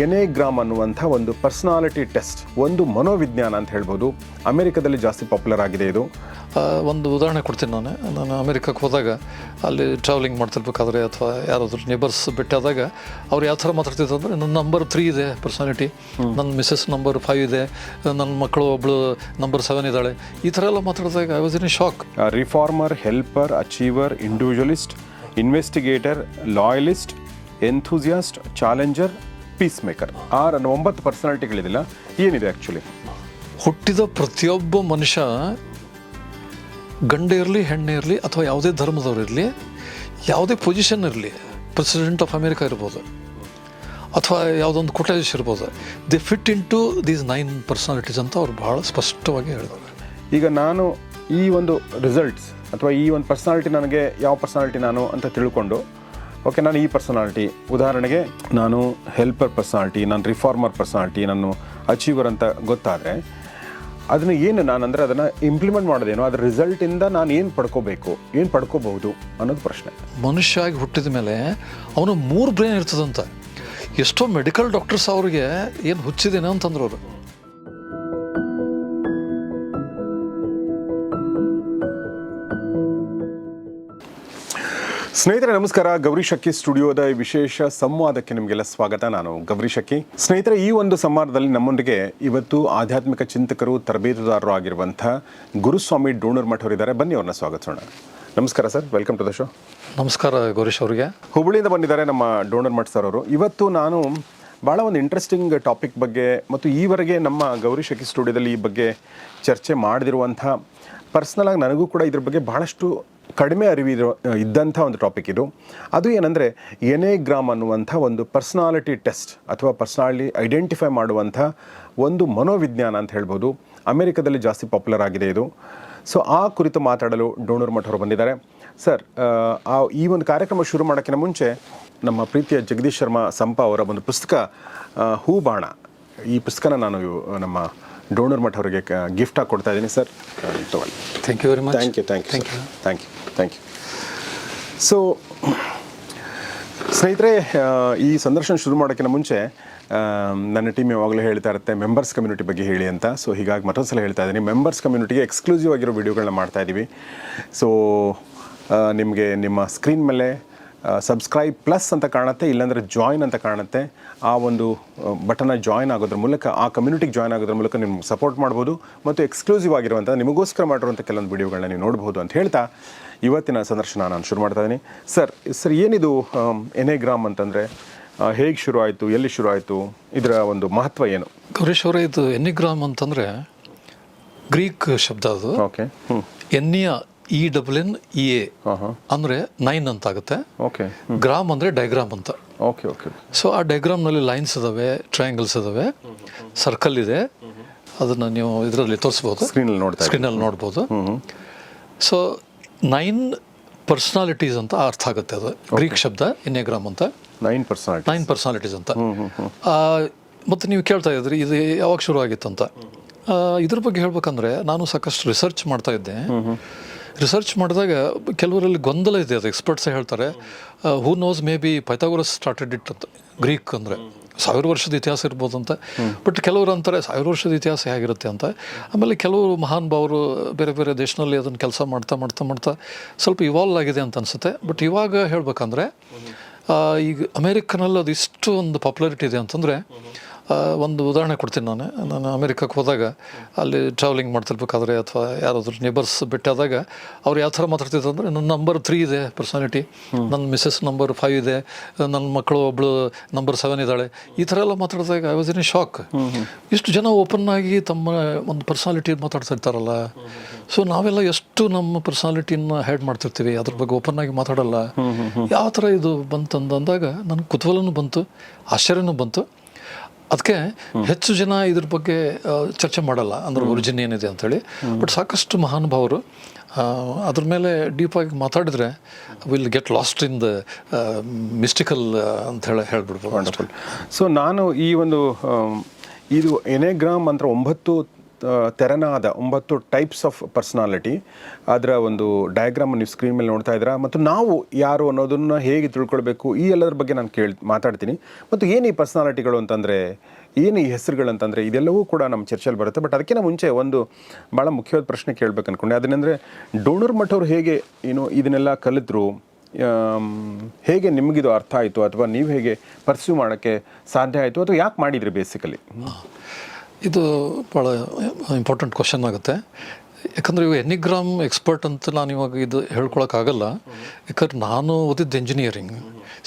ಎನೆಗ್ರಾಮ್ ಅನ್ನುವಂಥ ಒಂದು personality test, ಒಂದು ಮನೋವಿಜ್ಞಾನ ಅಂತ ಹೇಳ್ಬೋದು. ಅಮೆರಿಕದಲ್ಲಿ ಜಾಸ್ತಿ ಪಾಪ್ಯುಲರ್ ಆಗಿದೆ ಇದು. ಒಂದು ಉದಾಹರಣೆ ಕೊಡ್ತೀನಿ. ನಾನು ಅಮೆರಿಕಕ್ಕೆ ಹೋದಾಗ ಅಲ್ಲಿ ಟ್ರಾವೆಲಿಂಗ್ ಮಾಡ್ತಿರ್ಬೇಕಾದ್ರೆ ಅಥವಾ ಯಾರಾದರೂ ನೇಬರ್ಸ್ ಭೇಟಿಯಾದಾಗ ಅವ್ರು ಯಾವ ಥರ ಮಾತಾಡ್ತಿದ್ರು ಅಂದರೆ, ನನ್ನ ನಂಬರ್ 3 ಇದೆ ಪರ್ಸನಾಲಿಟಿ, ನನ್ನ ಮಿಸ್ಸಸ್ ನಂಬರ್ 5 ಇದೆ, ನನ್ನ ಮಕ್ಕಳು ಒಬ್ಬಳು ನಂಬರ್ 7 ಇದ್ದಾಳೆ, ಈ ಥರ ಎಲ್ಲ ಮಾತಾಡಿದಾಗ I was in a shock. Reformer, helper, achiever, individualist, investigator, loyalist, enthusiast, challenger, peace maker. 9 ಪರ್ಸನಾಲಿಟಿಗಳಿದಿಲ್ಲ. ಏನಿದೆ ಆ್ಯಕ್ಚುಲಿ? ಹುಟ್ಟಿದ ಪ್ರತಿಯೊಬ್ಬ ಮನುಷ್ಯ, ಗಂಡ ಇರಲಿ ಹೆಣ್ಣೆ ಇರಲಿ ಅಥವಾ ಯಾವುದೇ ಧರ್ಮದವ್ರು ಇರಲಿ, ಯಾವುದೇ ಪೊಸಿಷನ್ ಇರಲಿ, ಪ್ರೆಸಿಡೆಂಟ್ ಆಫ್ ಅಮೇರಿಕಾ ಇರ್ಬೋದು ಅಥವಾ ಯಾವುದೊಂದು ಕೊಟೇಜ್ ಇರ್ಬೋದು, they fit into these 9 personalities ಅಂತ ಅವ್ರು ಭಾಳ ಸ್ಪಷ್ಟವಾಗಿ ಹೇಳಿದ್ದಾರೆ. ಈಗ ನಾನು ಈ ಒಂದು ರಿಸಲ್ಟ್ಸ್ ಅಥವಾ ಈ ಒಂದು ಪರ್ಸನಾಲಿಟಿ, ನನಗೆ ಯಾವ ಪರ್ಸನಾಲಿಟಿ ನಾನು ಅಂತ ತಿಳ್ಕೊಂಡು, ಓಕೆ ನಾನು ಈ ಪರ್ಸನಾಲಿಟಿ, ಉದಾಹರಣೆಗೆ ನಾನು ಹೆಲ್ಪರ್ ಪರ್ಸನಾಲಿಟಿ, ನಾನು ರಿಫಾರ್ಮರ್ ಪರ್ಸನಾಲಿಟಿ, ನಾನು ಅಚೀವರ್ ಅಂತ ಗೊತ್ತಾದರೆ ಅದನ್ನು ನಾನಂದರೆ ಅದನ್ನು ಇಂಪ್ಲಿಮೆಂಟ್ ಮಾಡೋದೇನು, ಅದರ ರಿಸಲ್ಟಿಂದ ನಾನು ಏನು ಪಡ್ಕೋಬೇಕು, ಏನು ಪಡ್ಕೋಬಹುದು ಅನ್ನೋದು ಪ್ರಶ್ನೆ. ಮನುಷ್ಯ ಆಗಿ ಹುಟ್ಟಿದ ಮೇಲೆ ಅವನು 3 ಬ್ರೈನ್ ಇರ್ತದಂತ. ಎಷ್ಟೋ ಮೆಡಿಕಲ್ ಡಾಕ್ಟರ್ಸ್ ಅವ್ರಿಗೆ ಏನು ಹುಚ್ಚಿದೇನೆ ಅಂತಂದ್ರು ಅವರು. ಸ್ನೇಹಿತರೆ ನಮಸ್ಕಾರ. ಗೌರಿ ಶಕ್ಕಿ ಸ್ಟುಡಿಯೋದ ವಿಶೇಷ ಸಂವಾದಕ್ಕೆ ನಿಮಗೆಲ್ಲ ಸ್ವಾಗತ. ನಾನು ಗೌರಿ ಶಕ್ಕಿ. ಸ್ನೇಹಿತರೆ, ಈ ಒಂದು ಸಂವಾದದಲ್ಲಿ ನಮ್ಮೊಂದಿಗೆ ಇವತ್ತು ಆಧ್ಯಾತ್ಮಿಕ ಚಿಂತಕರು, ತರಬೇತುದಾರರು ಆಗಿರುವಂಥ ಗುರುಸ್ವಾಮಿ ಡೋಣರ್ಮಠ್ ಅವರಿದ್ದಾರೆ. ಬನ್ನಿ ಅವ್ರನ್ನ ಸ್ವಾಗತಿಸೋಣ. ನಮಸ್ಕಾರ sir, welcome to the show. ನಮಸ್ಕಾರ ಗೌರೀಶ್ ಅವರಿಗೆ. ಹುಬ್ಬಳ್ಳಿಯಿಂದ ಬಂದಿದ್ದಾರೆ ನಮ್ಮ ಡೋಣರ್ಮಠ್ ಸರ್ ಅವರು. ಇವತ್ತು ನಾನು ಭಾಳ ಒಂದು ಇಂಟ್ರೆಸ್ಟಿಂಗ್ ಟಾಪಿಕ್ ಬಗ್ಗೆ ಮತ್ತು ಈವರೆಗೆ ನಮ್ಮ ಗೌರಿ ಶಕ್ಕಿ ಸ್ಟುಡಿಯೋದಲ್ಲಿ ಈ ಬಗ್ಗೆ ಚರ್ಚೆ ಮಾಡದಿರುವಂಥ, ಪರ್ಸ್ನಲಾಗಿ ನನಗೂ ಕೂಡ ಇದ್ರ ಬಗ್ಗೆ ಭಾಳಷ್ಟು ಕಡಿಮೆ ಇದ್ದಂಥ ಒಂದು ಟಾಪಿಕ್ ಇದು. ಅದು ಏನಂದರೆ ಎನೆಗ್ರಾಮ್ ಅನ್ನುವಂಥ ಒಂದು ಪರ್ಸನಾಲಿಟಿ ಟೆಸ್ಟ್ ಅಥವಾ ಪರ್ಸನಾಲಿಟಿ ಐಡೆಂಟಿಫೈ ಮಾಡುವಂಥ ಒಂದು ಮನೋವಿಜ್ಞಾನ ಅಂತ ಹೇಳ್ಬೋದು. ಅಮೆರಿಕದಲ್ಲಿ ಜಾಸ್ತಿ ಪಾಪ್ಯುಲರ್ ಆಗಿದೆ ಇದು. ಸೊ ಆ ಕುರಿತು ಮಾತಾಡಲು ಡೋಣರ್ಮಠ್ ಅವರು ಬಂದಿದ್ದಾರೆ. ಸರ್, ಈ ಒಂದು ಕಾರ್ಯಕ್ರಮ ಶುರು ಮಾಡೋಕ್ಕಿಂತ ಮುಂಚೆ ನಮ್ಮ ಪ್ರೀತಿಯ ಜಗದೀಶ್ ಶರ್ಮಾ ಸಂಪ ಅವರ ಒಂದು ಪುಸ್ತಕ ಹೂಬಾಣ, ಈ ಪುಸ್ತಕನ ನಾನು ನಮ್ಮ ಡೋಣರ್ಮಠ್ ಅವರಿಗೆ ಗಿಫ್ಟಾಗಿ ಕೊಡ್ತಾ ಇದ್ದೀನಿ. ಸರ್ ತಗೊಳ್ಳಿ. Thank you very much. Thank you. So ಸ್ನೇಹಿತರೆ, ಈ ಸಂದರ್ಶನ ಶುರು ಮಾಡೋಕ್ಕಿಂತ ಮುಂಚೆ ನನ್ನ ಟೀಮ್ ಯಾವಾಗಲೂ ಹೇಳ್ತಾ ಇರುತ್ತೆ ಮೆಂಬರ್ಸ್ ಕಮ್ಯುನಿಟಿ ಬಗ್ಗೆ ಹೇಳಿ ಅಂತ. ಸೊ ಹೀಗಾಗಿ ಮತ್ತೊಂದು ಸಲ ಹೇಳ್ತಾ ಇದ್ದೀನಿ, ಮೆಂಬರ್ಸ್ ಕಮ್ಯುನಿಟಿಗೆ ಎಕ್ಸ್ಕ್ಲೂಸಿವ್ ಆಗಿರೋ ವಿಡಿಯೋಗಳನ್ನ ಮಾಡ್ತಾಯಿದ್ದೀವಿ. ಸೊ ನಿಮಗೆ ನಿಮ್ಮ ಸ್ಕ್ರೀನ್ ಮೇಲೆ ಸಬ್ಸ್ಕ್ರೈಬ್ ಪ್ಲಸ್ ಅಂತ ಕಾಣುತ್ತೆ, ಇಲ್ಲಾಂದರೆ ಜಾಯಿನ್ ಅಂತ ಕಾಣುತ್ತೆ. ಆ ಒಂದು ಬಟನ್ನ ಜಾಯಿನ್ ಆಗೋದ್ರ ಮೂಲಕ, ಆ ಕಮ್ಯುನಿಟಿಗೆ ಜಾಯಿನ್ ಆಗೋದ್ರ ಮೂಲಕ ನಿಮ್ಗೆ ಸಪೋರ್ಟ್ ಮಾಡ್ಬೋದು ಮತ್ತು ಎಕ್ಸ್ಕ್ಲೂಸಿವ್ ಆಗಿರುವಂಥ, ನಿಮಗೋಸ್ಕರ ಮಾಡಿರುವಂಥ ಕೆಲವೊಂದು ವಿಡಿಯೋಗಳನ್ನ ನೀವು ನೋಡ್ಬೋದು ಅಂತ ಹೇಳ್ತಾ ಇವತ್ತಿನ ಸಂದರ್ಶನ ನಾನು ಶುರು ಮಾಡ್ತಾ ಇದ್ದೀನಿ. ಸರ್ ಏನಿದು ಎನೆಗ್ರಾಮ್ ಅಂತಂದರೆ ಹೇಗೆ ಶುರು ಆಯಿತು, ಎಲ್ಲಿ ಶುರು ಆಯಿತು, ಇದರ ಒಂದು ಮಹತ್ವ ಏನು? ಗೌರೀಶ್ ಅವರೇ, ಇದು ಎನಿಗ್ರಾಮ್ ಅಂತಂದರೆ ಗ್ರೀಕ್ ಶಬ್ದ ಅದು. ಓಕೆ. NEA ಅಂದರೆ 9 ಅಂತ ಆಗುತ್ತೆ. ಓಕೆ. ಗ್ರಾಮ್ ಅಂದರೆ ಡೈಗ್ರಾಮ್ ಅಂತ. ಓಕೆ. ಸೊ ಆ ಡೈಗ್ರಾಮ್ನಲ್ಲಿ ಲೈನ್ಸ್ ಇದಾವೆ, ಟ್ರಯಾಂಗಲ್ಸ್ ಇದಾವೆ, ಸರ್ಕಲ್ ಇದೆ. ಅದನ್ನು ನೀವು ಇದರಲ್ಲಿ ತೋರಿಸ್ಬೋದು, ಸ್ಕ್ರೀನಲ್ಲಿ ನೋಡ್ಬೋದು. ಸೊ 9 ಪರ್ಸನಾಲಿಟೀಸ್ ಅಂತ ಅರ್ಥ ಆಗುತ್ತೆ. ಅದು ಗ್ರೀಕ್ ಶಬ್ದ ಎನೆಗ್ರಾಮ್ ಅಂತ. 9 ಪರ್ಸನಾಲಿಟೀಸ್ ಅಂತ. ಮತ್ತು ನೀವು ಕೇಳ್ತಾ ಇದ್ರಿ ಇದು ಯಾವಾಗ ಶುರು ಆಗಿತ್ತು ಅಂತ. ಇದ್ರ ಬಗ್ಗೆ ಹೇಳ್ಬೇಕಂದ್ರೆ ನಾನು ಸಾಕಷ್ಟು ರಿಸರ್ಚ್ ಮಾಡ್ತಾ ಇದ್ದೆ. ರಿಸರ್ಚ್ ಮಾಡಿದಾಗ ಕೆಲವರಲ್ಲಿ ಗೊಂದಲ ಇದೆ. ಅದು ಎಕ್ಸ್ಪರ್ಟ್ಸೇ ಹೇಳ್ತಾರೆ, who knows may be Pythagoras started it ಅಂತ. ಗ್ರೀಕ್ ಅಂದರೆ 1000 ವರ್ಷದ ಇತಿಹಾಸ ಇರ್ಬೋದು ಅಂತ. ಬಟ್ ಕೆಲವರು ಅಂತಾರೆ 1000 ವರ್ಷದ ಇತಿಹಾಸ ಹೇಗಿರುತ್ತೆ ಅಂತ. ಆಮೇಲೆ ಕೆಲವರು ಮಹಾನ್ ಭಾವರು ಬೇರೆ ಬೇರೆ ದೇಶದಲ್ಲಿ ಅದನ್ನು ಕೆಲಸ ಮಾಡ್ತಾ ಸ್ವಲ್ಪ ಇವಾಲ್ವ್ ಆಗಿದೆ ಅಂತ ಅನಿಸುತ್ತೆ. ಬಟ್ ಇವಾಗ ಹೇಳ್ಬೇಕಂದ್ರೆ ಈಗ ಅಮೇರಿಕನಲ್ಲಿ ಅದು ಇಷ್ಟು ಒಂದು ಪಾಪ್ಯುಲಾರಿಟಿ ಇದೆ ಅಂತಂದರೆ, ಒಂದು ಉದಾಹರಣೆ ಕೊಡ್ತೀನಿ. ನಾನು ಅಮೇರಿಕಕ್ಕೆ ಹೋದಾಗ ಅಲ್ಲಿ ಟ್ರಾವೆಲಿಂಗ್ ಮಾಡ್ತಿರ್ಬೇಕಾದ್ರೆ ಅಥವಾ ಯಾರಾದರೂ ನೇಬರ್ಸ್ ಭೇಟಿಯಾದಾಗ ಅವ್ರು ಯಾವ ಥರ ಮಾತಾಡ್ತಿದ್ರು ಅಂದರೆ, ನನ್ನ ನಂಬರ್ 3 ಇದೆ ಪರ್ಸನಾಲಿಟಿ, ನನ್ನ ಮಿಸ್ಸಸ್ ನಂಬರ್ 5 ಇದೆ, ನನ್ನ ಮಕ್ಕಳು ಒಬ್ಬಳು ನಂಬರ್ 7 ಇದ್ದಾಳೆ, ಈ ಥರ ಎಲ್ಲ ಮಾತಾಡಿದಾಗ I was in a shock. ಇಷ್ಟು ಜನ ಓಪನ್ ಆಗಿ ತಮ್ಮ ಒಂದು ಪರ್ಸನಾಲಿಟಿ ಮಾತಾಡ್ತಾ ಇರ್ತಾರಲ್ಲ. ಸೊ ನಾವೆಲ್ಲ ಎಷ್ಟು ನಮ್ಮ ಪರ್ಸನಾಲಿಟಿನ ಹೈಡ್ ಮಾಡ್ತಿರ್ತೀವಿ, ಅದ್ರ ಬಗ್ಗೆ ಓಪನ್ ಆಗಿ ಮಾತಾಡಲ್ಲ. ಯಾವ ಥರ ಇದು ಬಂತಂದಾಗ ನನಗೆ ಕುತೂಹಲನೂ ಬಂತು, ಆಶ್ಚರ್ಯನೂ ಬಂತು. ಅದಕ್ಕೆ ಹೆಚ್ಚು ಜನ ಇದ್ರ ಬಗ್ಗೆ ಚರ್ಚೆ ಮಾಡಲ್ಲ, ಅಂದ್ರೆ ಒರಿಜಿನ್ ಏನಿದೆ ಅಂಥೇಳಿ. ಬಟ್ ಸಾಕಷ್ಟು ಮಹಾನುಭಾವರು ಅದ್ರ ಮೇಲೆ ಡೀಪಾಗಿ ಮಾತಾಡಿದ್ರೆ will get lost in the mystical ಅಂತ ಹೇಳ್ಬಿಡ್ಬೋದು. ವಂಡರ್ಫುಲ್. ಸೊ ನಾನು ಈ ಒಂದು ಇದು ಎನೆಗ್ರಾಮ್ ಅಂತ 9 ತೆರನಾದ 9 ಟೈಪ್ಸ್ ಆಫ್ ಪರ್ಸನಾಲಿಟಿ, ಅದರ ಒಂದು ಡಯಾಗ್ರಾಮ್ ನೀವು ಸ್ಕ್ರೀನ್ ಮೇಲೆ ನೋಡ್ತಾ ಇದ್ದೀರಾ. ಮತ್ತು ನಾವು ಯಾರು ಅನ್ನೋದನ್ನು ಹೇಗೆ ತಿಳ್ಕೊಳ್ಬೇಕು, ಈ ಎಲ್ಲದರ ಬಗ್ಗೆ ನಾನು ಮಾತಾಡ್ತೀನಿ. ಮತ್ತು ಏನು ಈ ಪರ್ಸನಾಲಿಟಿಗಳು ಅಂತಂದರೆ, ಏನು ಈ ಹೆಸರುಗಳಂತಂದರೆ, ಇದೆಲ್ಲವೂ ಕೂಡ ನಮ್ಮ ಚರ್ಚೆಯಲ್ಲಿ ಬರುತ್ತೆ. ಬಟ್ ಅದಕ್ಕಿಂತ ಮುಂಚೆ ಒಂದು ಭಾಳ ಮುಖ್ಯವಾದ ಪ್ರಶ್ನೆ ಕೇಳಬೇಕು ಅಂದ್ಕೊಂಡೆ. ಅದನ್ನೆಂದರೆ, ಡೋನರ್ ಮಠ್ ಅವರು ಹೇಗೆ ಇದನ್ನೆಲ್ಲ ಕಲಿತರು, ಹೇಗೆ ನಿಮಗಿದು ಅರ್ಥ ಆಯಿತು, ಅಥವಾ ನೀವು ಹೇಗೆ ಪರ್ಸ್ಯೂ ಮಾಡೋಕ್ಕೆ ಸಾಧ್ಯ ಆಯಿತು, ಅಥವಾ ಯಾಕೆ ಮಾಡಿದ್ರಿ ಬೇಸಿಕಲಿ? ಇದು ಭಾಳ ಇಂಪಾರ್ಟೆಂಟ್ ಕ್ವಶನ್ ಆಗುತ್ತೆ. ಯಾಕಂದರೆ ಇವಾಗ ಎನಿಗ್ರಾಮ್ ಎಕ್ಸ್ಪರ್ಟ್ ಅಂತ ನಾನು ಇವಾಗ ಇದು ಹೇಳ್ಕೊಳಕ್ಕಾಗಲ್ಲ. ಯಾಕಂದ್ರೆ ನಾನು ಓದಿದ್ದು ಇಂಜಿನಿಯರಿಂಗ್,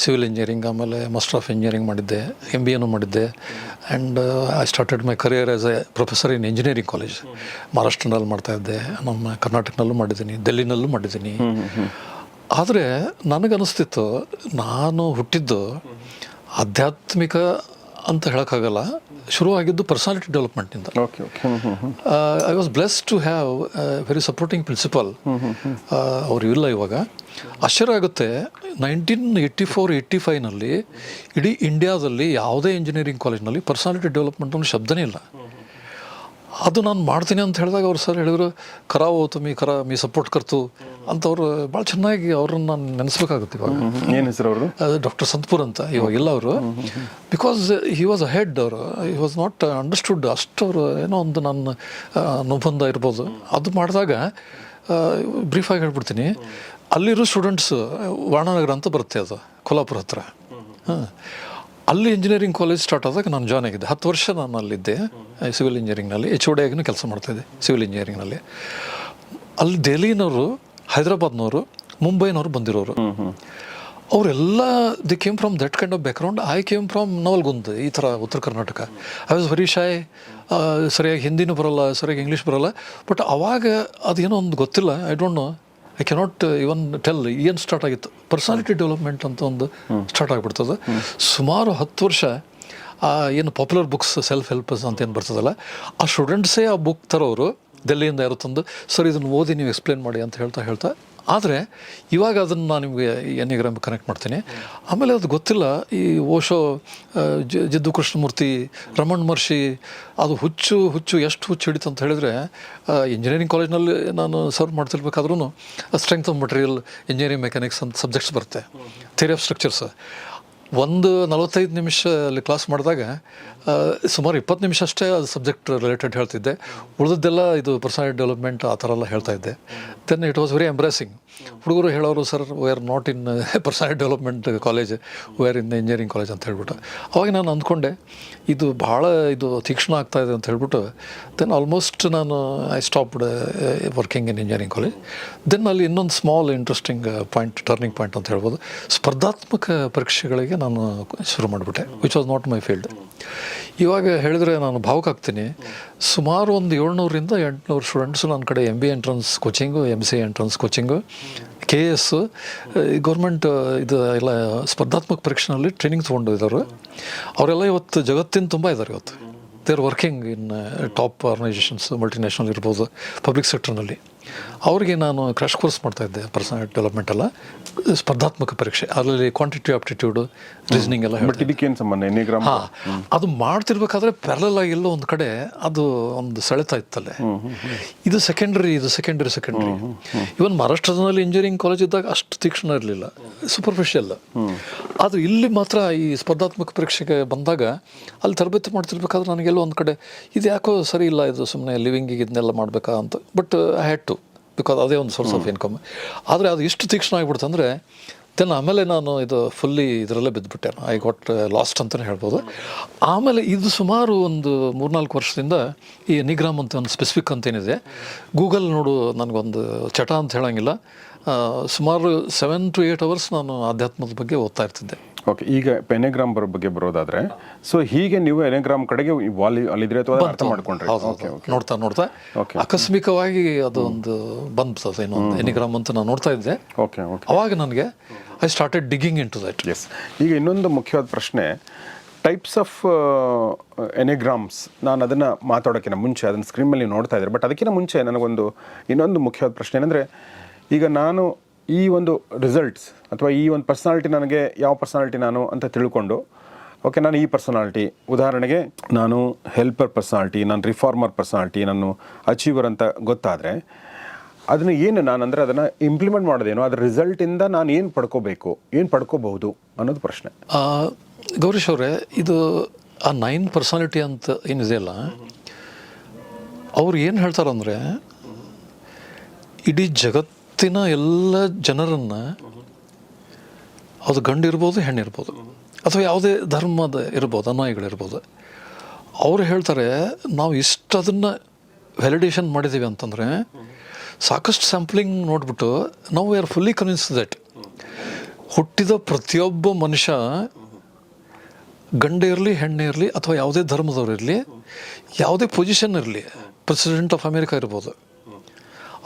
ಸಿವಿಲ್ ಇಂಜಿನಿಯರಿಂಗ್, ಆಮೇಲೆ ಮಾಸ್ಟರ್ ಆಫ್ ಇಂಜಿನಿಯರಿಂಗ್ ಮಾಡಿದ್ದೆ, MBA ಮಾಡಿದ್ದೆ. And I started my career as a professor in engineering college. ಮಹಾರಾಷ್ಟ್ರನಲ್ಲಿ ಮಾಡ್ತಾಯಿದ್ದೆ, ನಮ್ಮ ಕರ್ನಾಟಕನಲ್ಲೂ ಮಾಡಿದ್ದೀನಿ, ಡೆಲ್ಲಿನಲ್ಲೂ ಮಾಡಿದ್ದೀನಿ. ಆದರೆ ನನಗನ್ನಿಸ್ತಿತ್ತು, ನಾನು ಹುಟ್ಟಿದ್ದು ಆಧ್ಯಾತ್ಮಿಕ ಅಂತ ಹೇಳೋಕ್ಕಾಗಲ್ಲ, ಶುರುವಾಗಿದ್ದು ಪರ್ಸನಾಲಿಟಿ ಡೆವಲಪ್ಮೆಂಟಿಂದ. I was blessed to have very supporting principal. ಅವರು ಇಲ್ಲ ಇವಾಗ. ಆಶ್ಚರ್ಯ ಆಗುತ್ತೆ, 1984-85ನಲ್ಲಿ ಇಡೀ ಇಂಡಿಯಾದಲ್ಲಿ ಯಾವುದೇ ಇಂಜಿನಿಯರಿಂಗ್ ಕಾಲೇಜ್ನಲ್ಲಿ ಪರ್ಸನಾಲಿಟಿ ಡೆವಲಪ್ಮೆಂಟ್ ಅನ್ನೋ ಶಬ್ದನೇ ಇಲ್ಲ. ಅದು ನಾನು ಮಾಡ್ತೀನಿ ಅಂತ ಹೇಳಿದಾಗ ಅವ್ರು ಸರ್ ಹೇಳಿದ್ರು, ಕರಾವೋ ತುಮಿ ಮೀ ಸಪೋರ್ಟ್ ಕರ್ತು ಅಂತ. ಅವರು ಭಾಳ ಚೆನ್ನಾಗಿ ಅವ್ರನ್ನ ನಾನು ನೆನೆಸ್ಬೇಕಾಗುತ್ತೆ ಇವಾಗ. ಏನು ಹೆಸರು ಅವರು? ಡಾಕ್ಟರ್ ಸಂತಪುರ್ ಅಂತ. ಇವಾಗಿಲ್ಲ ಅವರು, because he was a head. ಅವರು ಹಿ ವಾಸ್ ನಾಟ್ ಅಂಡರ್ಸ್ಟುಡ್. ಅಷ್ಟು ಅವರು ಏನೋ ಒಂದು ನನ್ನ ಅನುಬಂಧ ಇರ್ಬೋದು. ಅದು ಮಾಡಿದಾಗ ಬ್ರೀಫಾಗಿ ಹೇಳ್ಬಿಡ್ತೀನಿ, ಅಲ್ಲಿರೋ ಸ್ಟೂಡೆಂಟ್ಸು ವಾಣನಗರ ಅಂತ ಬರುತ್ತೆ, ಅದು ಕೊಲ್ಹಾಪುರ ಹತ್ರ. ಅಲ್ಲಿ ಇಂಜಿನಿಯರಿಂಗ್ ಕಾಲೇಜ್ ಸ್ಟಾರ್ಟ್ ಆದಾಗ ನಾನು ಜಾಯ್ನ್ ಆಗಿದ್ದೆ. 10 ವರ್ಷ ನಾನು ಅಲ್ಲಿದ್ದೆ ಸಿವಿಲ್ ಇಂಜಿನಿಯರಿಂಗ್ನಲ್ಲಿ. HOD ಆಗಿನೂ ಕೆಲಸ ಮಾಡ್ತಾಯಿದ್ದೆ ಸಿವಿಲ್ ಇಂಜಿನಿಯರಿಂಗ್ನಲ್ಲಿ. ಅಲ್ಲಿ ದೆಹಲಿನವರು, ಹೈದರಾಬಾದ್ನವರು, ಮುಂಬೈನವರು ಬಂದಿರೋರು. ಅವರೆಲ್ಲ the came from that kind of background. I came from Navalgund, ಈ ಥರ ಉತ್ತರ ಕರ್ನಾಟಕ. I was very ಶೈ. ಸರಿಯಾಗಿ ಹಿಂದಿನೂ ಬರೋಲ್ಲ, ಸರಿಯಾಗಿ ಇಂಗ್ಲೀಷ್ ಬರೋಲ್ಲ. ಬಟ್ ಅವಾಗ ಅದೇನೋ ಒಂದು ಗೊತ್ತಿಲ್ಲ, I don't know, I cannot even tell ಏನು ಸ್ಟಾರ್ಟ್ ಆಗಿತ್ತು. ಪರ್ಸನಾಲಿಟಿ ಡೆವಲಪ್ಮೆಂಟ್ ಅಂತ ಒಂದು ಸ್ಟಾರ್ಟ್ ಆಗಿಬಿಡ್ತದೆ. ಸುಮಾರು 10 ವರ್ಷ ಏನು ಪಾಪ್ಯುಲರ್ ಬುಕ್ಸ್, ಸೆಲ್ಫ್ ಹೆಲ್ಪರ್ಸ್ ಅಂತ ಏನು ಬರ್ತದಲ್ಲ, ಆ ಸ್ಟೂಡೆಂಟ್ಸೇ ಆ ಬುಕ್ ತರೋರು ಡೆಲ್ಲಿಯಿಂದ ಯಾರು ತಂದು, ಸರ್ ಇದನ್ನು ಓದಿ ನೀವು ಎಕ್ಸ್ಪ್ಲೇನ್ ಮಾಡಿ ಅಂತ ಹೇಳ್ತಾ. ಆದರೆ ಇವಾಗ ಅದನ್ನು ನಾನು ನಿಮಗೆ ಎನಿಗ್ರಾಮ್ ಕನೆಕ್ಟ್ ಮಾಡ್ತೀನಿ. ಆಮೇಲೆ ಅದು ಗೊತ್ತಿಲ್ಲ, ಈ ಓಶೋ, ಜಿದ್ದು ಕೃಷ್ಣಮೂರ್ತಿ, ರಮಣ್ ಮಹರ್ಷಿ, ಅದು ಹುಚ್ಚು ಎಷ್ಟು ಹುಚ್ಚು ಹಿಡಿತು ಅಂತ ಹೇಳಿದರೆ, ಇಂಜಿನಿಯರಿಂಗ್ ಕಾಲೇಜ್ನಲ್ಲಿ ನಾನು ಸರ್ವ್ ಮಾಡ್ತಿರ್ಬೇಕಾದ್ರೂ strength of material, engineering mechanics ಅಂತ ಸಬ್ಜೆಕ್ಟ್ಸ್ ಬರುತ್ತೆ, ಥಿಯರಿ ಆಫ್ ಸ್ಟ್ರಕ್ಚರ್ಸ್. ಒಂದು 45 ನಿಮಿಷ ಅಲ್ಲಿ ಕ್ಲಾಸ್ ಮಾಡಿದಾಗ ಸುಮಾರು 20 ನಿಮಿಷ ಅಷ್ಟೇ ಅದು ಸಬ್ಜೆಕ್ಟ್ ರಿಲೇಟೆಡ್ ಹೇಳ್ತಿದ್ದೆ. ಉಳಿದದ್ದೆಲ್ಲ ಇದು ಪರ್ಸನಾಲಿಟಿ ಡೆವಲಪ್ಮೆಂಟ್ ಆ ಥರ ಎಲ್ಲ ಹೇಳ್ತಾ ಇದ್ದೆ. Then it was very embarrassing. ಹುಡುಗರು ಹೇಳೋರು, sir we are not in personality development college, we are in engineering college ಅಂತ ಹೇಳ್ಬಿಟ್ಟು. ಅವಾಗ ನಾನು ಅಂದ್ಕೊಂಡೆ, ಇದು ಭಾಳ ತೀಕ್ಷ್ಣ ಆಗ್ತಾಯಿದೆ ಅಂತ ಹೇಳ್ಬಿಟ್ಟು. ದೆನ್ ಆಲ್ಮೋಸ್ಟ್ ನಾನು I stopped working in engineering college. Then ಅಲ್ಲಿ ಇನ್ನೊಂದು small interesting point, turning point ಅಂತ ಹೇಳ್ಬೋದು, ಸ್ಪರ್ಧಾತ್ಮಕ ಪರೀಕ್ಷೆಗಳಿಗೆ ನಾನು ಶುರು ಮಾಡಿಬಿಟ್ಟೆ, which was not my field. ಇವಾಗ ಹೇಳಿದ್ರೆ ನಾನು ಭಾವುಕ ಆಗ್ತೀನಿ. ಸುಮಾರು ಒಂದು 700ರಿಂದ 800 ಸ್ಟೂಡೆಂಟ್ಸು ನನ್ನ ಕಡೆ MBA entrance coaching, MCA entrance coaching, KS, government ಇದು ಎಲ್ಲ ಸ್ಪರ್ಧಾತ್ಮಕ ಪರೀಕ್ಷೆನಲ್ಲಿ ಟ್ರೈನಿಂಗ್ ತೊಗೊಂಡಿದ್ದಾರೆ. ಅವರೆಲ್ಲ ಇವತ್ತು ಜಗತ್ತಿನ ತುಂಬ ಇದ್ದಾರೆ. ಇವತ್ತು they are working in top organisations, multinational ಇರ್ಬೋದು, ಪಬ್ಲಿಕ್ ಸೆಕ್ಟರ್ನಲ್ಲಿ. ಅವ್ರಿಗೆ ನಾನು ಕ್ರ್ಯಾಶ್ ಕೋರ್ಸ್ ಮಾಡ್ತಾಯಿದ್ದೆ, ಪರ್ಸನಾಲಿಟಿ ಡೆವಲಪ್ಮೆಂಟ್ ಎಲ್ಲ, ಸ್ಪರ್ಧಾತ್ಮಕ ಪರೀಕ್ಷೆ, ಅದರಲ್ಲಿ ಕ್ವಾಂಟಿಟಿ ಆಪ್ಟಿಟ್ಯೂಡು, ರೀಸನಿಂಗ್ ಎಲ್ಲ. ಬಟ್ ಇದಕ್ಕೇನು ಸಂಬಂಧ? ಎನಿಗ್ರಾಮ್ ಅದು ಮಾಡ್ತಿರ್ಬೇಕಾದ್ರೆ ಪ್ಯಾರಲಲ್ ಆಗಿಲ್ಲ ಒಂದು ಕಡೆ ಅದು ಒಂದು ಸೆಳೆತ ಇತ್ತಲ್ಲೇ. ಇದು ಸೆಕೆಂಡ್ರಿ. ಇವನ್ ಮಹಾರಾಷ್ಟ್ರದಲ್ಲಿ ಇಂಜಿನಿಯರಿಂಗ್ ಕಾಲೇಜ್ ಇದ್ದಾಗ ಅಷ್ಟು ತೀಕ್ಷ್ಣ ಇರಲಿಲ್ಲ, ಸೂಪರ್ಫಿಷಿಯಲ್. ಅದು ಇಲ್ಲಿ ಮಾತ್ರ ಈ ಸ್ಪರ್ಧಾತ್ಮಕ ಪರೀಕ್ಷೆಗೆ ಬಂದಾಗ ಅಲ್ಲಿ ತರಬೇತಿ ಮಾಡ್ತಿರ್ಬೇಕಾದ್ರೆ ನನಗೆಲ್ಲೋ ಒಂದು ಕಡೆ ಇದು ಯಾಕೋ ಸರಿ ಇಲ್ಲ, ಇದು ಸುಮ್ಮನೆ ಲಿವಿಂಗಿಗೆ ಇದನ್ನೆಲ್ಲ ಮಾಡಬೇಕಾ ಅಂತ. But I had to, because ಅದೇ ಒಂದು ಸೋರ್ಸ್ ಆಫ್ ಇನ್ಕಮ್. ಆದರೆ ಅದು ಎಷ್ಟು ತೀಕ್ಷ್ಣ ಆಗಿಬಿಡ್ತು ಅಂದರೆ, ದೆನ್ ಆಮೇಲೆ ನಾನು ಇದು ಫುಲ್ಲಿ ಇದರಲ್ಲೇ ಬಿದ್ದುಬಿಟ್ಟೆ. ಐ ಗಾಟ್ ಲಾಸ್ಟ್ ಅಂತಲೇ ಹೇಳ್ಬೋದು. ಆಮೇಲೆ ಇದು ಸುಮಾರು ಒಂದು 3-4 ವರ್ಷದಿಂದ ಈ ಎನಿಗ್ರಾಮ್ ಅಂತ ಒಂದು ಸ್ಪೆಸಿಫಿಕ್ ಅಂತೇನಿದೆ, ಗೂಗಲ್ ನೋಡು, ನನಗೊಂದು ಚಟ ಅಂತ ಹೇಳೋಂಗಿಲ್ಲ, ಸುಮಾರು 7 to 8 hours ನಾನು ಆಧ್ಯಾತ್ಮದ ಬಗ್ಗೆ ಓದ್ತಾ ಇರ್ತಿದ್ದೆ. ಓಕೆ, ಈಗ ಎನಿಗ್ರಾಮ್ ಬಗ್ಗೆ ಬರೋದಾದರೆ, ಸೊ ಹೀಗೆ ನೀವು ಎನಿಗ್ರಾಮ್ ಕಡೆಗೆ ಅಲ್ಲಿದ್ರೆ ಅಥವಾ ಅರ್ಥ ಮಾಡ್ಕೊಂಡ್ರೆ? ನೋಡ್ತಾ ಆಕಸ್ಮಿಕವಾಗಿ ಅದು ಒಂದು ಬಂದ್ಬಿಡ್ತದೆ, ಇನ್ನೊಂದು ಎನಿಗ್ರಾಮ್ ಅಂತ ನಾನು ನೋಡ್ತಾ ಇದ್ದೆ. ಓಕೆ, ಅವಾಗ ನನಗೆ I started digging into that. Yes. ಈಗ ಇನ್ನೊಂದು ಮುಖ್ಯವಾದ ಪ್ರಶ್ನೆ, ಟೈಪ್ಸ್ ಆಫ್ ಎನಿಗ್ರಾಮ್ಸ್. ನಾನು ಅದನ್ನು ಮಾತಾಡೋಕ್ಕಿಂತ ಮುಂಚೆ ಅದನ್ನು ಸ್ಕ್ರೀನ್ ಮೇಲೆ ನೋಡ್ತಾ ಇದ್ದಾರೆ. ಬಟ್ ಅದಕ್ಕಿಂತ ಮುಂಚೆ ನನಗೊಂದು ಇನ್ನೊಂದು ಮುಖ್ಯವಾದ ಪ್ರಶ್ನೆ ಏನಂದರೆ, ಈಗ ನಾನು ಈ ಒಂದು ರಿಸಲ್ಟ್ಸ್ ಅಥವಾ ಈ ಒಂದು ಪರ್ಸನಾಲಿಟಿ, ನನಗೆ ಯಾವ ಪರ್ಸನಾಲಿಟಿ ನಾನು ಅಂತ ತಿಳ್ಕೊಂಡು ಓಕೆ, ನಾನು ಈ ಪರ್ಸನಾಲಿಟಿ, ಉದಾಹರಣೆಗೆ ನಾನು ಹೆಲ್ಪರ್ ಪರ್ಸನಾಲಿಟಿ, ನಾನು ರಿಫಾರ್ಮರ್ ಪರ್ಸನಾಲಿಟಿ, ನಾನು ಅಚೀವರ್ ಅಂತ ಗೊತ್ತಾದರೆ ಅದನ್ನು ಏನು ನಾನು ಅಂದರೆ ಅದನ್ನು ಇಂಪ್ಲಿಮೆಂಟ್ ಮಾಡೋದೇನು, ಅದರ ರಿಸಲ್ಟಿಂದ ನಾನು ಏನು ಪಡ್ಕೋಬೇಕು, ಏನು ಪಡ್ಕೋಬಹುದು ಅನ್ನೋದು ಪ್ರಶ್ನೆ. ಗೌರೀಶ್ ಅವರೇ, ಇದು ಆ 9 ಪರ್ಸನಾಲಿಟಿ ಅಂತ ಏನಿದೆಯಲ್ಲ, ಅವ್ರು ಏನು ಹೇಳ್ತಾರಂದರೆ ಇಡೀ ಜಗತ್ತಿನ ಎಲ್ಲ ಜನರನ್ನು, ಅದು ಗಂಡು ಇರ್ಬೋದು ಹೆಣ್ಣಿರ್ಬೋದು ಅಥವಾ ಯಾವುದೇ ಧರ್ಮದ ಇರ್ಬೋದು, ಅನುಯಾಯಿಗಳಿರ್ಬೋದು, ಅವರು ಹೇಳ್ತಾರೆ ನಾವು ಇಷ್ಟು ಅದನ್ನು ವ್ಯಾಲಿಡೇಷನ್ ಮಾಡಿದ್ದೀವಿ ಅಂತಂದರೆ ಸಾಕಷ್ಟು ಸ್ಯಾಂಪ್ಲಿಂಗ್ ನೋಡಿಬಿಟ್ಟು ನಾವು ಆರ್ ಫುಲ್ಲಿ ಕನ್ವಿನ್ಸ್ ದಟ್ ಹುಟ್ಟಿದ ಪ್ರತಿಯೊಬ್ಬ ಮನುಷ್ಯ ಗಂಡೇ ಇರಲಿ ಹೆಣ್ಣೇ ಇರಲಿ ಅಥವಾ ಯಾವುದೇ ಧರ್ಮದವ್ರು ಇರಲಿ, ಯಾವುದೇ ಪೊಸಿಷನ್ ಇರಲಿ, ಪ್ರೆಸಿಡೆಂಟ್ ಆಫ್ ಅಮೇರಿಕಾ ಇರ್ಬೋದು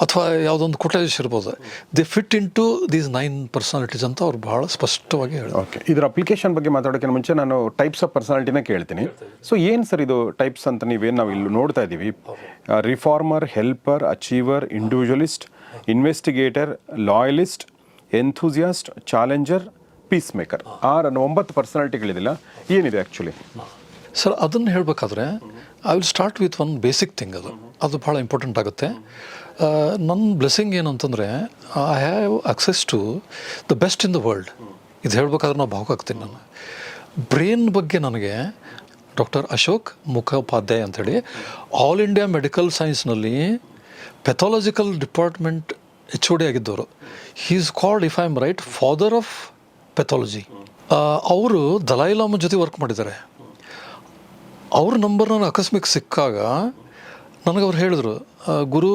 ಅಥವಾ ಯಾವುದೊಂದು ಕೋಟ್ಯಾಧೀಶ ಇರ್ಬೋದು, they fit into these 9 personalities ಅಂತ ಅವ್ರು ಭಾಳ ಸ್ಪಷ್ಟವಾಗಿ ಹೇಳಿ. ಓಕೆ, ಇದರ ಅಪ್ಲಿಕೇಶನ್ ಬಗ್ಗೆ ಮಾತಾಡೋಕ್ಕಿಂತ ಮುಂಚೆ ನಾನು ಟೈಪ್ಸ್ ಆಫ್ ಪರ್ಸನಾಲಿಟಿನ ಕೇಳ್ತೀನಿ. ಸೊ ಏನು ಸರ್ ಇದು ಟೈಪ್ಸ್ ಅಂತ ನೀವೇನು ನಾವು ಇಲ್ಲಿ ನೋಡ್ತಾ ಇದ್ದೀವಿ? Reformer, helper, achiever, individualist, investigator, loyalist, enthusiast, challenger, peace maker. 9 ಪರ್ಸನಾಲಿಟಿಗಳಿದಿಲ್ಲ, ಏನಿದೆ ಆ್ಯಕ್ಚುಲಿ? ಸರ್, ಅದನ್ನು ಹೇಳಬೇಕಾದ್ರೆ I will start with one basic thing. ಅದು ಭಾಳ ಇಂಪಾರ್ಟೆಂಟ್ ಆಗುತ್ತೆ. ನನ್ನ ಬ್ಲೆಸ್ಸಿಂಗ್ ಏನಂತಂದರೆ I have access to the best in the world. ಇದು ಹೇಳಬೇಕಾದ್ರೆ ನಾವು ಭಾವುಕ ಆಗ್ತೀನಿ. ನಾನು ಬ್ರೈನ್ ಬಗ್ಗೆ ನನಗೆ ಡಾಕ್ಟರ್ ಅಶೋಕ್ ಮುಖೋಪಾಧ್ಯಾಯ ಅಂಥೇಳಿ ಆಲ್ ಇಂಡಿಯಾ ಮೆಡಿಕಲ್ ಸೈನ್ಸ್ನಲ್ಲಿ ಪೆಥಾಲಜಿಕಲ್ ಡಿಪಾರ್ಟ್ಮೆಂಟ್ HOD ಆಗಿದ್ದವರು. He is called, if I am right, father of pathology. ಅವರು ದಲೈ ಲಾಮ ಜೊತೆ ವರ್ಕ್ ಮಾಡಿದ್ದಾರೆ. ಅವ್ರ ನಂಬರ್ ನಾನು ಅಕಸ್ಮಿಕ್ ಸಿಕ್ಕಾಗ ನನಗೆ ಅವ್ರು ಹೇಳಿದ್ರು, ಗುರು,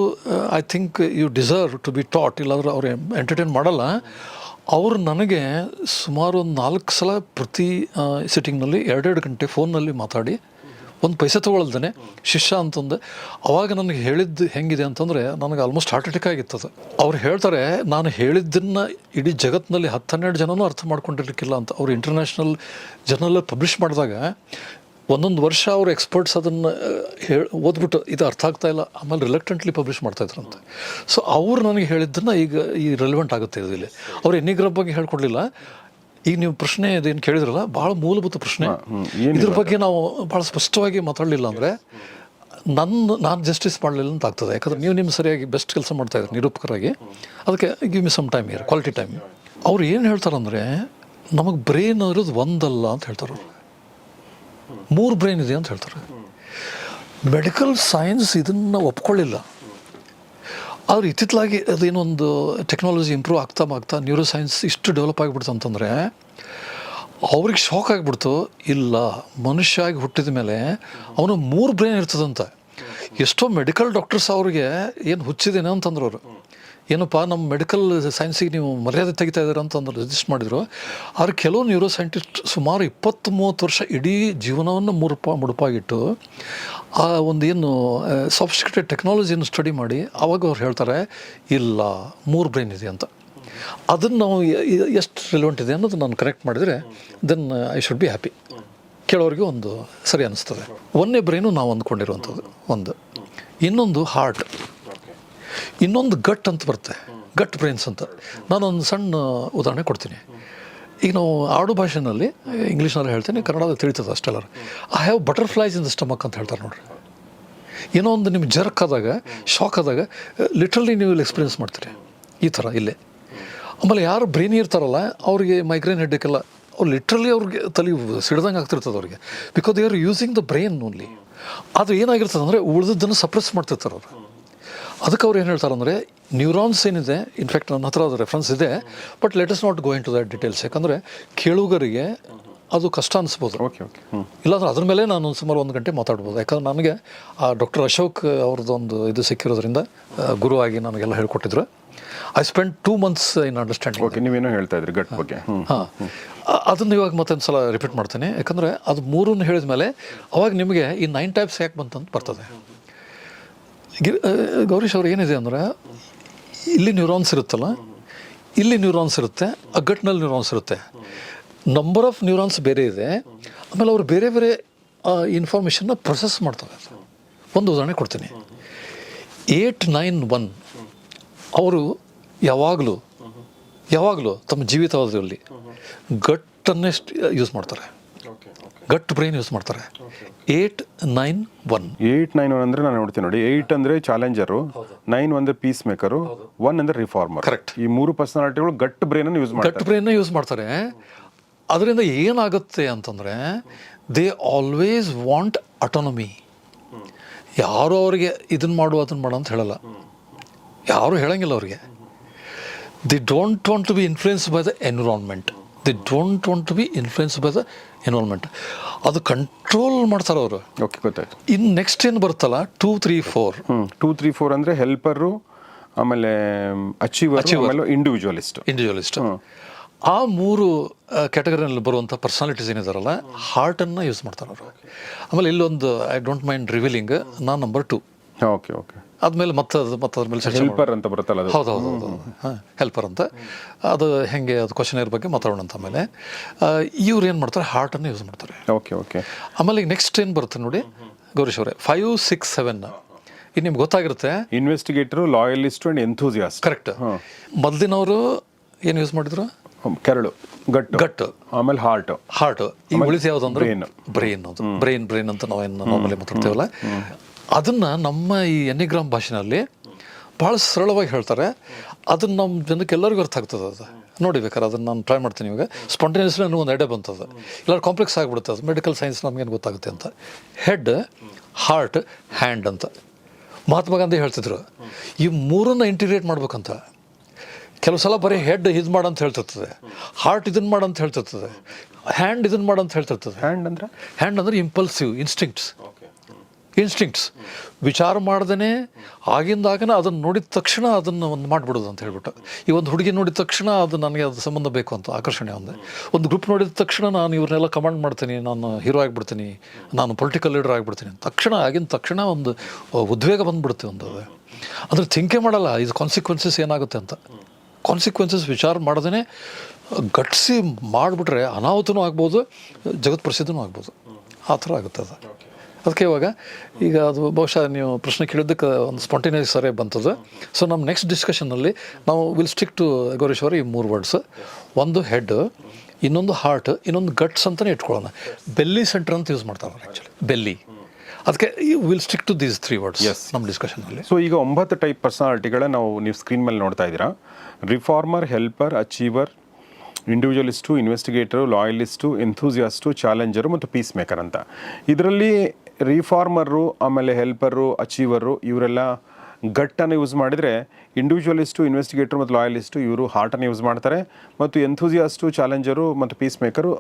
I think you deserve to be taught, ಇಲ್ಲಾಂದ್ರೆ ಅವ್ರು ಎಂಟರ್ಟೈನ್ ಮಾಡಲ್ಲ. ಅವರು ನನಗೆ ಸುಮಾರು ಒಂದು 4 ಸಲ ಪ್ರತಿ ಸಿಟ್ಟಿಂಗ್ನಲ್ಲಿ 2 ಗಂಟೆ ಫೋನ್ನಲ್ಲಿ ಮಾತಾಡಿ ಒಂದು ಪೈಸೆ ತೊಗೊಳ್ದೇನೆ ಶಿಷ್ಯ ಅಂತಂದೆ. ಅವಾಗ ನನಗೆ ಹೇಳಿದ್ದು ಹೆಂಗಿದೆ ಅಂತಂದರೆ ನನಗೆ ಆಲ್ಮೋಸ್ಟ್ ಹಾರ್ಟ್ ಅಟ್ಯಾಕ್ ಆಗಿತ್ತು. ಅದು ಅವ್ರು ಹೇಳ್ತಾರೆ, ನಾನು ಹೇಳಿದ್ದನ್ನು ಇಡೀ ಜಗತ್ತಿನಲ್ಲಿ 10-12 ಜನನೂ ಅರ್ಥ ಮಾಡ್ಕೊಂಡಿರ್ಲಿಕ್ಕಿಲ್ಲ ಅಂತ. ಅವರು ಇಂಟರ್ನ್ಯಾಷನಲ್ ಜರ್ನಲಲ್ಲಿ ಪಬ್ಲಿಷ್ ಮಾಡಿದಾಗ 1 ವರ್ಷ ಅವರು ಎಕ್ಸ್ಪರ್ಟ್ಸ್ ಅದನ್ನು ಓದ್ಬಿಟ್ಟು ಇದು ಅರ್ಥ ಆಗ್ತಾ ಇಲ್ಲ, ಆಮೇಲೆ ರಿಲಕ್ಟೆಂಟ್ಲಿ ಪಬ್ಲಿಷ್ ಮಾಡ್ತಾಯಿದ್ರಂತೆ. ಸೊ ಅವ್ರು ನನಗೆ ಹೇಳಿದ್ದನ್ನು ಈಗ ಈ ರೆಲಿವೆಂಟ್ ಆಗುತ್ತೆ ಇದರಲ್ಲಿ. ಅವ್ರು ಎನಿಗ್ರಾಮ್ ಬಗ್ಗೆ ಹೇಳ್ಕೊಡ್ಲಿಲ್ಲ. ಈಗ ನೀವು ಪ್ರಶ್ನೆ ಇದೇನು ಕೇಳಿದ್ರಲ್ಲ, ಭಾಳ ಮೂಲಭೂತ ಪ್ರಶ್ನೆ. ಇದ್ರ ಬಗ್ಗೆ ನಾವು ಭಾಳ ಸ್ಪಷ್ಟವಾಗಿ ಮಾತಾಡಲಿಲ್ಲ ಅಂದರೆ ನಾನು ಜಸ್ಟಿಸ್ ಮಾಡಲಿಲ್ಲ ಅಂತ ಆಗ್ತದೆ. ಯಾಕಂದ್ರೆ ನೀವು ನಿಮ್ಮ ಸರಿಯಾಗಿ ಬೆಸ್ಟ್ ಕೆಲಸ ಮಾಡ್ತಾಯಿದ್ರು ನಿರೂಪಕರಾಗಿ. ಅದಕ್ಕೆ give me some time year, quality time. ಅವ್ರು ಏನು ಹೇಳ್ತಾರಂದರೆ, ನಮಗೆ ಬ್ರೈನ್ ಇರೋದು ಒಂದಲ್ಲ ಅಂತ ಹೇಳ್ತಾರೆ. 3 ಬ್ರೈನ್ ಇದೆ ಅಂತ ಹೇಳ್ತಾರೆ. ಮೆಡಿಕಲ್ ಸೈನ್ಸ್ ಇದನ್ನು ಒಪ್ಕೊಳ್ಳಿಲ್ಲ. ಆದ್ರೆ ಇತ್ತಿತ್ತಲಾಗಿ ಅದೇನೊಂದು ಟೆಕ್ನಾಲಜಿ ಇಂಪ್ರೂವ್ ಆಗ್ತಾ ನ್ಯೂರೋ ಸೈನ್ಸ್ ಇಷ್ಟು ಡೆವಲಪ್ ಆಗಿಬಿಡ್ತು ಅಂತಂದರೆ ಅವ್ರಿಗೆ ಶಾಕ್ ಆಗಿಬಿಡ್ತು. ಇಲ್ಲ, ಮನುಷ್ಯ ಆಗಿ ಹುಟ್ಟಿದ ಮೇಲೆ ಅವನು 3 ಬ್ರೈನ್ ಇರ್ತದಂತ. ಎಷ್ಟೋ ಮೆಡಿಕಲ್ ಡಾಕ್ಟರ್ಸ್ ಅವ್ರಿಗೆ ಏನು ಹುಚ್ಚಿದೇನೆ ಅಂತಂದ್ರು. ಅವರು ಏನಪ್ಪ, ನಮ್ಮ ಮೆಡಿಕಲ್ ಸೈನ್ಸಿಗೆ ನೀವು ಮರ್ಯಾದೆ ತೆಗಿತಾ ಇದ್ದಾರೆ ಅಂತಂದ್ರೆ ರಿಜಿಸ್ಟ್ ಮಾಡಿದರು. ಆದ್ರೆ ಕೆಲವು ನ್ಯೂರೋ ಸೈಂಟಿಸ್ಟ್ ಸುಮಾರು 20-30 ವರ್ಷ ಇಡೀ ಜೀವನವನ್ನು ಮುಡುಪಾಗಿಟ್ಟು ಆ ಒಂದು ಏನು ಸಾಫಿಸ್ಟಿಕೇಟೆಡ್ ಟೆಕ್ನಾಲಜಿಯನ್ನು ಸ್ಟಡಿ ಮಾಡಿ ಆವಾಗ ಅವ್ರು ಹೇಳ್ತಾರೆ, ಇಲ್ಲ 3 ಬ್ರೈನ್ ಇದೆ ಅಂತ. ಅದನ್ನು ನಾವು ಎಷ್ಟು ರಿಲೆವೆಂಟ್ ಇದೆ ಅನ್ನೋದು ನಾನು ಕನೆಕ್ಟ್ ಮಾಡಿದರೆ then I should be happy. ಕೇಳೋರಿಗೆ ಒಂದು ಸರಿ ಅನ್ನಿಸ್ತದೆ. 1ನೇ ಬ್ರೈನು ನಾವು ಅಂದ್ಕೊಂಡಿರುವಂಥದ್ದು ಒಂದು. ಇನ್ನೊಂದು ಹಾರ್ಟ್, ಇನ್ನೊಂದು ಗಟ್ ಅಂತ ಬರುತ್ತೆ, ಗಟ್ ಬ್ರೈನ್ಸ್ ಅಂತ. ನಾನೊಂದು ಸಣ್ಣ ಉದಾಹರಣೆ ಕೊಡ್ತೀನಿ. ಈಗ ನಾವು ಆಡು ಭಾಷೆನಲ್ಲಿ ಇಂಗ್ಲೀಷ್ನಲ್ಲಿ ಹೇಳ್ತೀನಿ, ಕನ್ನಡದಲ್ಲಿ ತಿಳಿತದೆ ಅಷ್ಟೆಲ್ಲರೂ. I have butterflies in the stomach ಅಂತ ಹೇಳ್ತಾರೆ ನೋಡ್ರಿ. ಏನೋ ಒಂದು ನಿಮ್ಗೆ ಜರ್ಕ್ ಆದಾಗ, ಶಾಕ್ ಆದಾಗ ಲಿಟ್ರಲಿ ನೀವು ಇಲ್ಲಿ ಎಕ್ಸ್ಪೀರಿಯನ್ಸ್ ಮಾಡ್ತೀರಿ ಈ ಥರ ಇಲ್ಲೇ. ಆಮೇಲೆ ಯಾರು ಬ್ರೈನಿ ಇರ್ತಾರಲ್ಲ ಅವ್ರಿಗೆ ಮೈಗ್ರೇನ್ ಹೆಡ್ಡೇಕೆಲ್ಲ ಅವ್ರು ಲಿಟ್ರಲಿ ಅವ್ರಿಗೆ ತಲೆ ಸಿಡ್ದಂಗೆ ಆಗ್ತಿರ್ತದೆ ಅವ್ರಿಗೆ. Because they are using the brain only. ಆದರೆ ಏನಾಗಿರ್ತದೆ ಅಂದರೆ ಉಳಿದದ್ದನ್ನು ಸಪ್ರೆಸ್ ಮಾಡ್ತಿರ್ತಾರೆ ಅವರು. ಅದಕ್ಕೆ ಅವ್ರು ಏನು ಹೇಳ್ತಾರೆ ಅಂದರೆ, ನ್ಯೂರಾನ್ಸ್ ಏನಿದೆ, ಇನ್ಫ್ಯಾಕ್ಟ್ ನನ್ನ ಹತ್ರ ಅದು ರೆಫರೆನ್ಸ್ ಇದೆ, but let us not go into that details. ಯಾಕಂದರೆ ಕೇಳುಗರಿಗೆ ಅದು ಕಷ್ಟ ಅನಿಸ್ಬೋದು. ಇಲ್ಲಾಂದ್ರೆ ಅದ್ರ ಮೇಲೆ ನಾನು ಸುಮಾರು 1 ಗಂಟೆ ಮಾತಾಡ್ಬೋದು. ಯಾಕಂದ್ರೆ ನನಗೆ ಆ ಡಾಕ್ಟರ್ ಅಶೋಕ್ ಅವ್ರದ್ದೊಂದು ಇದು ಸಿಕ್ಕಿರೋದ್ರಿಂದ ಗುರುವಾಗಿ ನನಗೆಲ್ಲ ಹೇಳ್ಕೊಟ್ಟಿದ್ರು. I spend 2 months in understanding. Okay, ನೀವೇನೋ ಹೇಳ್ತಾ ಇದ್ರಿ ಗಟ್ ಬಗ್ಗೆ. ಹಾಂ, ಅದನ್ನು ಇವಾಗ ಮತ್ತೊಂದು ಸಲ ರಿಪೀಟ್ ಮಾಡ್ತೀನಿ. ಯಾಕಂದರೆ ಅದು 3 ಹೇಳಿದ ಮೇಲೆ ಅವಾಗ ನಿಮಗೆ ಈ 9 ಟೈಪ್ಸ್ ಯಾಕೆ ಬಂತಂತ ಬರ್ತದೆ. ಗೌರೀಶ್ ಅವ್ರು ಏನಿದೆ ಅಂದರೆ, ಇಲ್ಲಿ ನ್ಯೂರಾನ್ಸ್ ಇರುತ್ತಲ್ಲ, ಇಲ್ಲಿ ನ್ಯೂರಾನ್ಸ್ ಇರುತ್ತೆ, ಆ ಗಟ್ನಲ್ಲಿ ನ್ಯೂರಾನ್ಸ್ ಇರುತ್ತೆ. ನಂಬರ್ ಆಫ್ ನ್ಯೂರಾನ್ಸ್ ಬೇರೆ ಇದೆ. ಆಮೇಲೆ ಅವರು ಬೇರೆ ಬೇರೆ ಇನ್ಫಾರ್ಮೇಷನ್ನ ಪ್ರೊಸೆಸ್ ಮಾಡ್ತಾರೆ. ಒಂದು ಉದಾಹರಣೆ ಕೊಡ್ತೀನಿ. 891 ಅವರು ಯಾವಾಗಲೂ ತಮ್ಮ ಜೀವಿತಾವಧಿಯಲ್ಲಿ ಗಟ್ಟನ್ನೇ ಯೂಸ್ ಮಾಡ್ತಾರೆ. ಗಟ್ ಬ್ರೈನ್ ಯೂಸ್ ಮಾಡ್ತಾರೆ. 8-9-1 8-9-1 ಅಂದರೆ ನಾನು ನೋಡ್ತೀನಿ ನೋಡಿ. 8 ಅಂದರೆ ಚಾಲೆಂಜರು, 9 ಅಂದರೆ ಪೀಸ್ ಮೇಕರು, 1 ಅಂದರೆ ರಿಫಾರ್ಮರ್. ಕರೆಕ್ಟ್. ಈ 3 ಪರ್ಸನಾಲಿಟಿಗಳು ಗಟ್ ಬ್ರೈನನ್ನು ಯೂಸ್ ಮಾಡ್ತಾರೆ. ಗಟ್ ಬ್ರೈನ್ನ ಯೂಸ್ ಮಾಡ್ತಾರೆ. ಅದರಿಂದ ಏನಾಗುತ್ತೆ ಅಂತಂದರೆ ದೇ ಆಲ್ವೇಸ್ ವಾಂಟ್ ಅಟೋನಮಿ. ಯಾರು ಅವ್ರಿಗೆ ಇದನ್ನು ಮಾಡು ಅದನ್ನು ಮಾಡು ಅಂತ ಹೇಳಲ್ಲ, ಯಾರು ಹೇಳಂಗಿಲ್ಲ ಅವ್ರಿಗೆ. They don't want to be influenced by the environment. They don't want to be influenced by the environment. ಅದು ಕಂಟ್ರೋಲ್ ಮಾಡ್ತಾರೆ ಅವರು. ಓಕೆ, ಗೊತ್ತಾಯ್ತು. ಇನ್ನು ನೆಕ್ಸ್ಟ್ ಏನು ಬರುತ್ತಲ್ಲ 2-3-4. 2-3-4 ಅಂದರೆ ಹೆಲ್ಪರು, ಆಮೇಲೆ ಅಚೀವರ್, ಆಮೇಲೆ ಇಂಡಿವಿಜುವಲಿಸ್ಟ್. ಆ 3 ಕ್ಯಾಟಗರಿನಲ್ಲಿ ಬರುವಂಥ ಪರ್ಸನಾಲಿಟೀಸ್ ಏನಿದಾರಲ್ಲ, ಹಾರ್ಟನ್ನು ಯೂಸ್ ಮಾಡ್ತಾರೆ ಅವರು. ಆಮೇಲೆ ಇಲ್ಲೊಂದು ಐ ಡೋಂಟ್ ಮೈಂಡ್ ರಿವೀಲಿಂಗ್, ನಾನು ನಂಬರ್ 2. Okay okay. ಆದ್ಮೇಲೆ ಮತ್ತೆ ಅದ್ರ ಮೇಲೆ ಚರ್ಚೆ ಹೆಲ್ಪರ್ ಅಂತ ಬರುತ್ತಲ್ಲ ಅದು. ಹೌದು ಹಾಂ, ಹೆಲ್ಪರ್ ಅಂತ. ಅದು ಹೆಂಗೆ, ಅದು ಕ್ವಶನರ್ ಬಗ್ಗೆ ಮಾತಾಡೋಣ ಅಂತ. ಆಮೇಲೆ ಇವ್ರು ಏನು ಮಾಡ್ತಾರೆ, ಹಾರ್ಟನ್ನು ಯೂಸ್ ಮಾಡ್ತಾರೆ. Okay okay. ಆಮೇಲೆ ಈಗ ನೆಕ್ಸ್ಟ್ ಏನು ಬರುತ್ತೆ ನೋಡಿ ಗೌರೀಶ್ ಅವರೇ, 5-6-7. ಇದು ನಿಮ್ಗೆ ಗೊತ್ತಾಗಿರುತ್ತೆ. ಇನ್ವೆಸ್ಟಿಗೇಟರು, ಲಾಯಲಿಸ್ಟು ಆ್ಯಂಡ್ ಎಂಥೂಸಿಯಾಸ್ಟ್. ಕರೆಕ್ಟ್. ಮೊದಲಿನವರು ಏನು ಯೂಸ್ ಮಾಡಿದ್ರು? ಕೆರಳು, ಗಟ್ಟು, ಆಮೇಲೆ ಹಾರ್ಟ್. ಈ ಉಳಿಸಿ ಯಾವುದು ಅಂದ್ರೆ ಬ್ರೈನ್ ಅಂತ ನಾವೇನು ನಾರ್ಮಲಿ ಮಾತಾಡ್ತೇವಲ್ಲ, ಅದನ್ನು ನಮ್ಮ ಈ ಎನಿಗ್ರಾಮ್ ಭಾಷೆನಲ್ಲಿ ಭಾಳ ಸರಳವಾಗಿ ಹೇಳ್ತಾರೆ. ಅದನ್ನು ನಮ್ಮ ಜನಕ್ಕೆ ಎಲ್ಲರಿಗೂ ಅರ್ಥ ಆಗ್ತದೆ. ಅದು ನೋಡಿ ಬೇಕಾದ್ರೆ ಅದನ್ನು ನಾನು ಟ್ರೈ ಮಾಡ್ತೀನಿ. ಇವಾಗ ಸ್ಪಾಂಟೇನಿಯಸ್ಲಿ ನನಗೆ ಒಂದು ಐಡಿಯಾ ಬಂತದ್ದು, ಇಲ್ಲ ಕಾಂಪ್ಲೆಕ್ಸ್ ಆಗಿಬಿಡುತ್ತೆ ಅದು. ಮೆಡಿಕಲ್ ಸೈನ್ಸ್ ನಮಗೇನು ಗೊತ್ತಾಗುತ್ತೆ ಅಂತ. ಹೆಡ್, ಹಾರ್ಟ್, ಹ್ಯಾಂಡ್ ಅಂತ ಮಹಾತ್ಮ ಗಾಂಧಿ ಹೇಳ್ತಿದ್ರು. ಈ 3 ಇಂಟಿಗ್ರೇಟ್ ಮಾಡ್ಬೇಕಂತ. ಕೆಲವು ಸಲ ಬರೀ ಹೆಡ್ ಇದು ಮಾಡಂತ ಹೇಳ್ತಿರ್ತದೆ, ಹಾರ್ಟ್ ಇದನ್ನು ಮಾಡಂತ ಹೇಳ್ತಿರ್ತದೆ, ಹ್ಯಾಂಡ್ ಇದನ್ನು ಮಾಡಂತ ಹೇಳ್ತಿರ್ತದೆ. ಹ್ಯಾಂಡ್ ಅಂದರೆ ಇಂಪಲ್ಸಿವ್ ಇನ್ಸ್ಟಿಂಕ್ಟ್ಸ್. ವಿಚಾರ ಮಾಡ್ದೇ ಆಗಿಂದಾಗನೇ ಅದನ್ನು ನೋಡಿದ ತಕ್ಷಣ ಅದನ್ನು ಒಂದು ಮಾಡಿಬಿಡೋದು ಅಂತ ಹೇಳ್ಬಿಟ್ಟು. ಈ ಒಂದು ಹುಡುಗಿ ನೋಡಿದ ತಕ್ಷಣ ಅದು ನನಗೆ ಅದು ಸಂಬಂಧ ಬೇಕು ಅಂತ ಆಕರ್ಷಣೆ ಒಂದು ಗ್ರೂಪ್ ನೋಡಿದ ತಕ್ಷಣ ನಾನು ಇವ್ರನ್ನೆಲ್ಲ ಕಮಾಂಡ್ ಮಾಡ್ತೀನಿ, ನಾನು ಹೀರೋ ಆಗಿಬಿಡ್ತೀನಿ, ನಾನು ಪೊಲಿಟಿಕಲ್ ಲೀಡರ್ ಆಗಿಬಿಡ್ತೀನಿ ಆಗಿನ ತಕ್ಷಣ ಒಂದು ಉದ್ವೇಗ ಬಂದುಬಿಡುತ್ತೆ. ಒಂದು ಅಂದರೆ ಥಿಂಕೇ ಮಾಡಲ್ಲ ಇದು ಕಾನ್ಸಿಕ್ವೆನ್ಸಸ್ ಏನಾಗುತ್ತೆ ಅಂತ. ಕಾನ್ಸಿಕ್ವೆನ್ಸಸ್ ವಿಚಾರ ಮಾಡ್ದೇ ಗಟ್ಸಿ ಮಾಡಿಬಿಟ್ರೆ ಅನಾಹುತನೂ ಆಗ್ಬೋದು, ಜಗತ್ ಪ್ರಸಿದ್ಧನೂ ಆಗ್ಬೋದು. ಆ ಥರ ಆಗುತ್ತೆ ಅದು. ಅದಕ್ಕೆ ಈಗ ಅದು ಬಹುಶಃ ನೀವು ಪ್ರಶ್ನೆ ಕೇಳಿದ್ದಕ್ಕೆ ಒಂದು ಸ್ಪಾಂಟೇನಿಯಸ್ ಸರಿ ಬಂತದ್ದು. ಸೊ ನಮ್ಮ ನೆಕ್ಸ್ಟ್ ಡಿಸ್ಕಷನ್ನಲ್ಲಿ ನಾವು ವಿಲ್ ಸ್ಟಿಕ್ ಟು ಗೌರೀಶ್ ಅವರು ಈ 3 ವರ್ಡ್ಸ್. ಒಂದು ಹೆಡ್, ಇನ್ನೊಂದು ಹಾರ್ಟ್, ಇನ್ನೊಂದು ಗಟ್ಸ್ ಅಂತಲೇ ಇಟ್ಕೊಳ್ಳೋಣ. ಬೆಲ್ಲಿ ಸೆಂಟರ್ ಅಂತ ಯೂಸ್ ಮಾಡ್ತಾರೆ ಆ್ಯಕ್ಚುಲಿ, ಬೆಲ್ಲಿ. ಅದಕ್ಕೆ will stick to these 3 words ನಮ್ಮ ಡಿಸ್ಕಷನ್ನಲ್ಲಿ. ಸೊ ಈಗ 9 ಟೈಪ್ ಪರ್ಸನಾಲಿಟಿಗಳ ನೀವು ಸ್ಕ್ರೀನ್ ಮೇಲೆ ನೋಡ್ತಾ ಇದ್ದೀರಾ. ರಿಫಾರ್ಮರ್, ಹೆಲ್ಪರ್, ಅಚೀವರ್, ಇಂಡಿವಿಜುವಲಿಸ್ಟು, ಇನ್ವೆಸ್ಟಿಗೇಟರು, ಲಾಯಲಿಸ್ಟು, ಎಂಥೂಸಿಯಾಸ್ಟು, ಚಾಲೆಂಜರು ಮತ್ತು ಪೀಸ್ ಮೇಕರ್ ಅಂತ. ಇದರಲ್ಲಿ ರಿಫಾರ್ಮರು, ಆಮೇಲೆ ಹೆಲ್ಪರು, ಅಚೀವರು ಇವರೆಲ್ಲ ಗಟ್ಟನ್ನು ಯೂಸ್ ಮಾಡಿದರೆ, ಇಂಡಿವಿಜುವಲಿಸ್ಟು, ಇನ್ವೆಸ್ಟಿಗೇಟರು ಮತ್ತು ಲಾಯಲಿಸ್ಟು ಇವರು ಹಾರ್ಟನ್ನು ಯೂಸ್ ಮಾಡ್ತಾರೆ, ಮತ್ತು ಎಂಥೂಸಿಯಾಸ್ಟು, ಚಾಲೆಂಜರು ಮತ್ತು ಪೀಸ್ ಮೇಕರು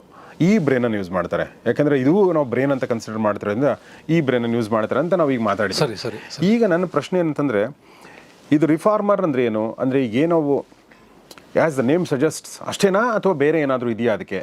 ಈ ಬ್ರೈನನ್ನು ಯೂಸ್ ಮಾಡ್ತಾರೆ. ಯಾಕಂದರೆ ಇದು ನಾವು ಬ್ರೈನ್ ಅಂತ ಕನ್ಸಿಡರ್ ಮಾಡ್ತಿರೋದ್ರಿಂದ ಈ ಬ್ರೈನನ್ನು ಯೂಸ್ ಮಾಡ್ತಾರೆ ಅಂತ ನಾವು ಈಗ ಮಾತಾಡಿದ್ವಿ. ಸರಿ. ಈಗ ನನ್ನ ಪ್ರಶ್ನೆ ಏನಂತಂದರೆ, ಇದು ರಿಫಾರ್ಮರ್ ಅಂದರೆ ಏನು? ಅಂದರೆ ಏನೋ ಆ್ಯಸ್ ದ ನೇಮ್ ಸಜೆಸ್ಟ್ಸ್ ಅಷ್ಟೇನಾ ಅಥವಾ ಬೇರೆ ಏನಾದರೂ ಇದೆಯಾ ಅದಕ್ಕೆ?